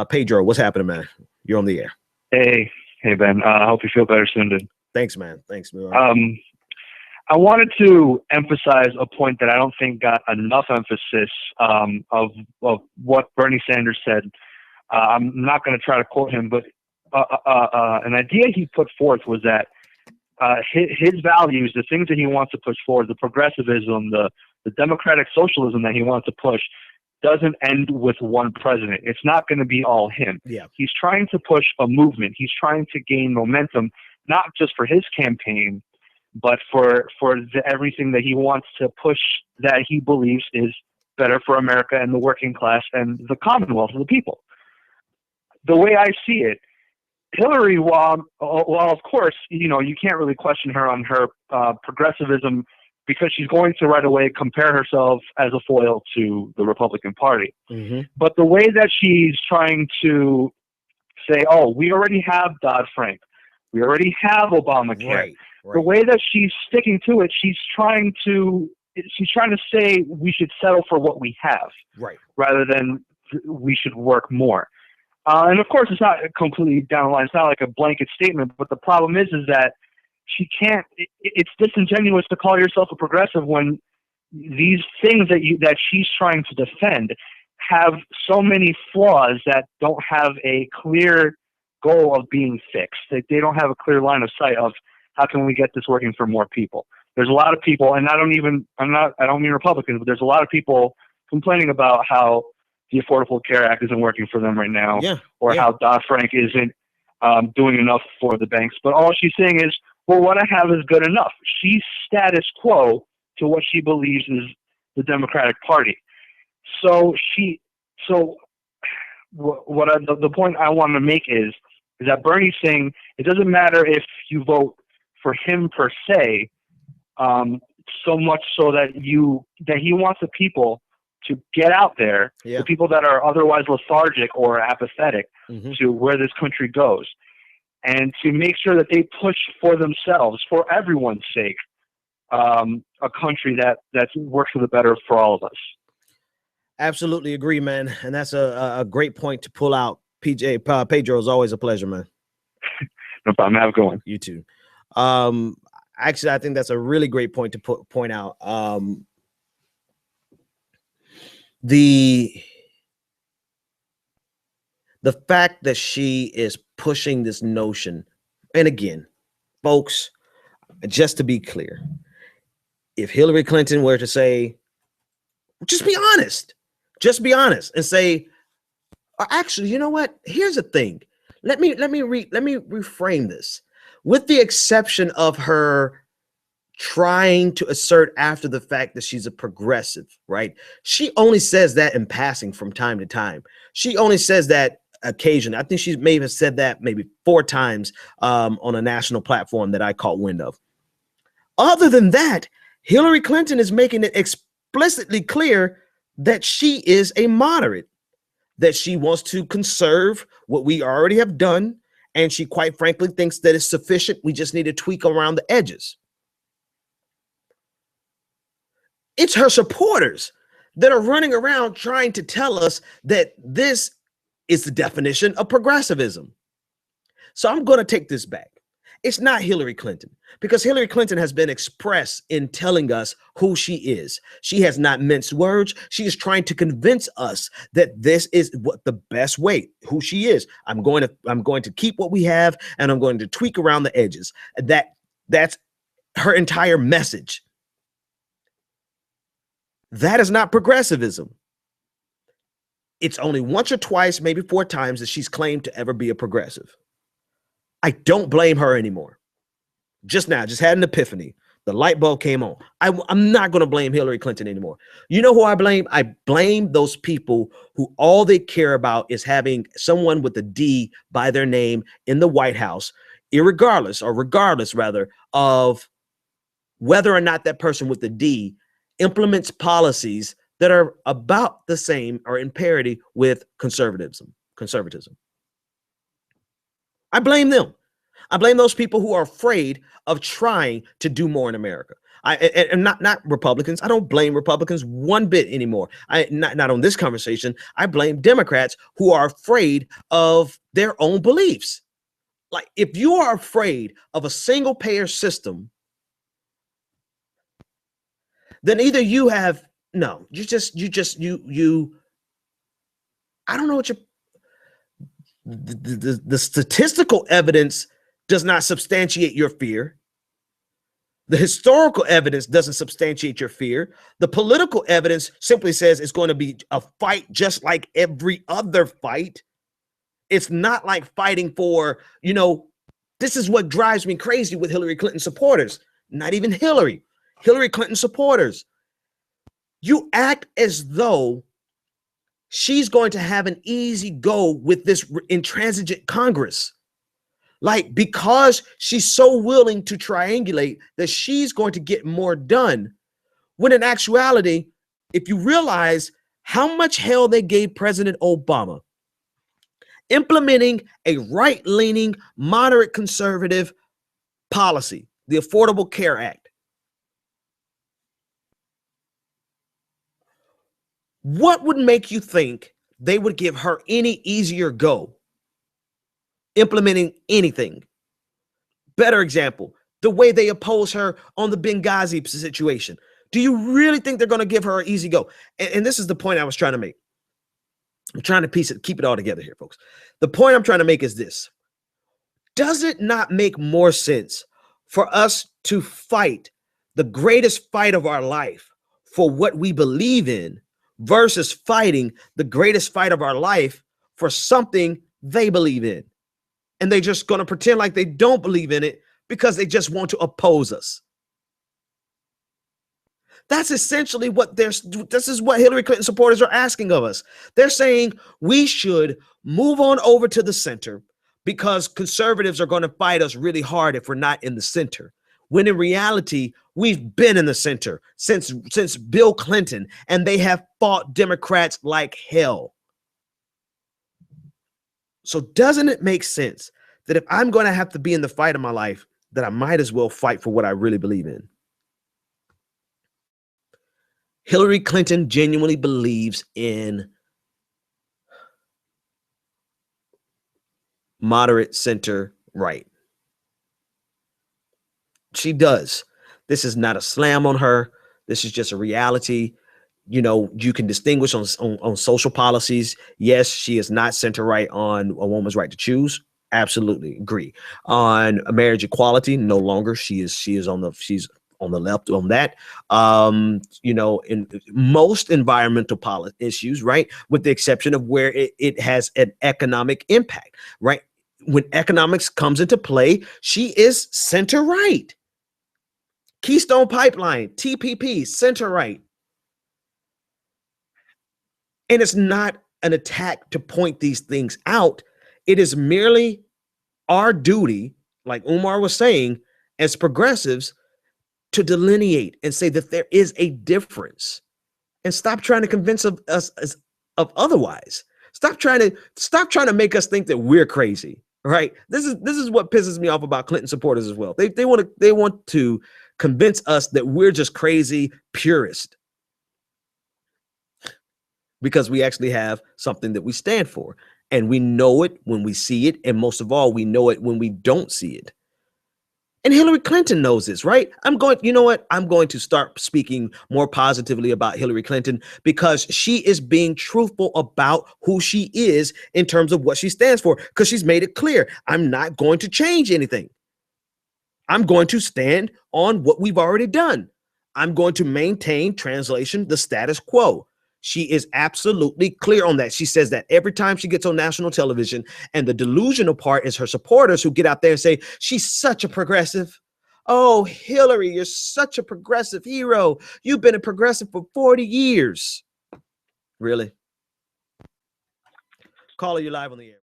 Pedro, what's happening, man? You're on the air. Hey, Ben. I hope you feel better soon, dude. Thanks, man. Thanks, man. I wanted to emphasize a point that I don't think got enough emphasis of what Bernie Sanders said. I'm not going to try to quote him, but an idea he put forth was that his values, the things that he wants to push forward, the progressivism, the democratic socialism that he wants to push, doesn't end with one president. It's not going to be all him. Yeah. He's trying to push a movement. He's trying to gain momentum, not just for his campaign, but for everything that he wants to push that he believes is better for America and the working class and the Commonwealth of the people. The way I see it, Hillary, while of course, you can't really question her on her progressivism, because she's going to right away compare herself as a foil to the Republican Party. Mm-hmm. But the way that she's trying to say, oh, we already have Dodd-Frank, we already have Obamacare. Right. The way that she's sticking to it, she's trying to say we should settle for what we have, right, rather than we should work more. And of course, it's not completely down the line. It's not like a blanket statement. But the problem is that she can't. It's disingenuous to call yourself a progressive when these things that she's trying to defend have so many flaws that don't have a clear goal of being fixed. They don't have a clear line of sight of how can we get this working for more people. There's a lot of people, and I don't mean Republicans, but there's a lot of people complaining about how the Affordable Care Act isn't working for them right now, how Dodd-Frank isn't doing enough for the banks. But all she's saying is, well, what I have is good enough. She's status quo to what she believes is the Democratic Party. So the point I want to make is that Bernie's saying it doesn't matter if you vote for him per se, so much so that he wants the people to get out there, the people that are otherwise lethargic or apathetic to where this country goes, and to make sure that they push for themselves, for everyone's sake, a country that works for the better for all of us. Absolutely agree, man. And that's a great point to pull out. Pedro, is always a pleasure, man. No problem. Have a good one. You too. Actually, I think that's a really great point to point out. The fact that she is pushing this notion, and again, folks, just to be clear, if Hillary Clinton were to say, just be honest and say, actually, you know what? Here's the thing. Let me reframe this. With the exception of her trying to assert after the fact that she's a progressive, right? She only says that in passing from time to time. She only says that occasionally. I think she may have said that maybe 4 times on a national platform that I caught wind of. Other than that, Hillary Clinton is making it explicitly clear that she is a moderate, that she wants to conserve what we already have done, and she quite frankly thinks that it's sufficient. We just need to tweak around the edges. It's her supporters that are running around trying to tell us that this is the definition of progressivism. So I'm going to take this back. It's not Hillary Clinton, because Hillary Clinton has been express in telling us who she is. She has not minced words. She is trying to convince us that this is what the best way, who she is. I'm going to keep what we have, and I'm going to tweak around the edges. That's her entire message. That is not progressivism. It's only once or twice, maybe 4 times, that she's claimed to ever be a progressive. I don't blame her anymore. Just now, just had an epiphany. The light bulb came on. I'm not going to blame Hillary Clinton anymore. You know who I blame? I blame those people who all they care about is having someone with a D by their name in the White House, regardless of whether or not that person with the D implements policies that are about the same or in parity with conservatism. I blame them. I blame those people who are afraid of trying to do more in America. And not Republicans. I don't blame Republicans one bit anymore. Not on this conversation. I blame Democrats who are afraid of their own beliefs. Like, if you are afraid of a single payer system, then either you have no, you I don't know what the statistical evidence does not substantiate your fear. The historical evidence doesn't substantiate your fear. The political evidence simply says it's going to be a fight just like every other fight. It's not like fighting for, this is what drives me crazy with Hillary Clinton supporters. Not even Hillary Clinton supporters. You act as though she's going to have an easy go with this intransigent Congress. Like, because she's so willing to triangulate that she's going to get more done. When in actuality, if you realize how much hell they gave President Obama, implementing a right-leaning, moderate conservative policy, the Affordable Care Act. What would make you think they would give her any easier go implementing anything? Better example, the way they oppose her on the Benghazi situation. Do you really think they're going to give her an easy go? And this is the point I was trying to make. I'm trying to keep it all together here, folks. The point I'm trying to make is this. Does it not make more sense for us to fight the greatest fight of our life for what we believe in versus fighting the greatest fight of our life for something they believe in? And they're just going to pretend like they don't believe in it because they just want to oppose us. That's essentially what this is what Hillary Clinton supporters are asking of us. They're saying we should move on over to the center because conservatives are going to fight us really hard if we're not in the center. When in reality, we've been in the center since Bill Clinton, and they have fought Democrats like hell. So doesn't it make sense that if I'm going to have to be in the fight of my life, that I might as well fight for what I really believe in? Hillary Clinton genuinely believes in moderate center right. She does. This is not a slam on her. This is just a reality. You can distinguish on social policies. Yes, she is not center right on a woman's right to choose. Absolutely agree. On marriage equality, no longer. She's on the left on that. In most environmental policy issues, right, with the exception of where it has an economic impact, right? When economics comes into play, she is center right. Keystone Pipeline, TPP, center right. And it's not an attack to point these things out. It is merely our duty, like Umar was saying, as progressives, to delineate and say that there is a difference, and stop trying to convince us of otherwise. Stop trying to make us think that we're crazy. Right? This is what pisses me off about Clinton supporters as well. They want to convince us that we're just crazy purists because we actually have something that we stand for, and we know it when we see it, and most of all, we know it when we don't see it. And Hillary Clinton knows this, right? I'm going to start speaking more positively about Hillary Clinton because she is being truthful about who she is in terms of what she stands for, because she's made it clear. I'm not going to change anything. I'm going to stand on what we've already done. I'm going to maintain, translation, the status quo. She is absolutely clear on that. She says that every time she gets on national television, and the delusional part is her supporters who get out there and say, she's such a progressive. Oh, Hillary, you're such a progressive hero. You've been a progressive for 40 years. Really? Caller, you live on the air.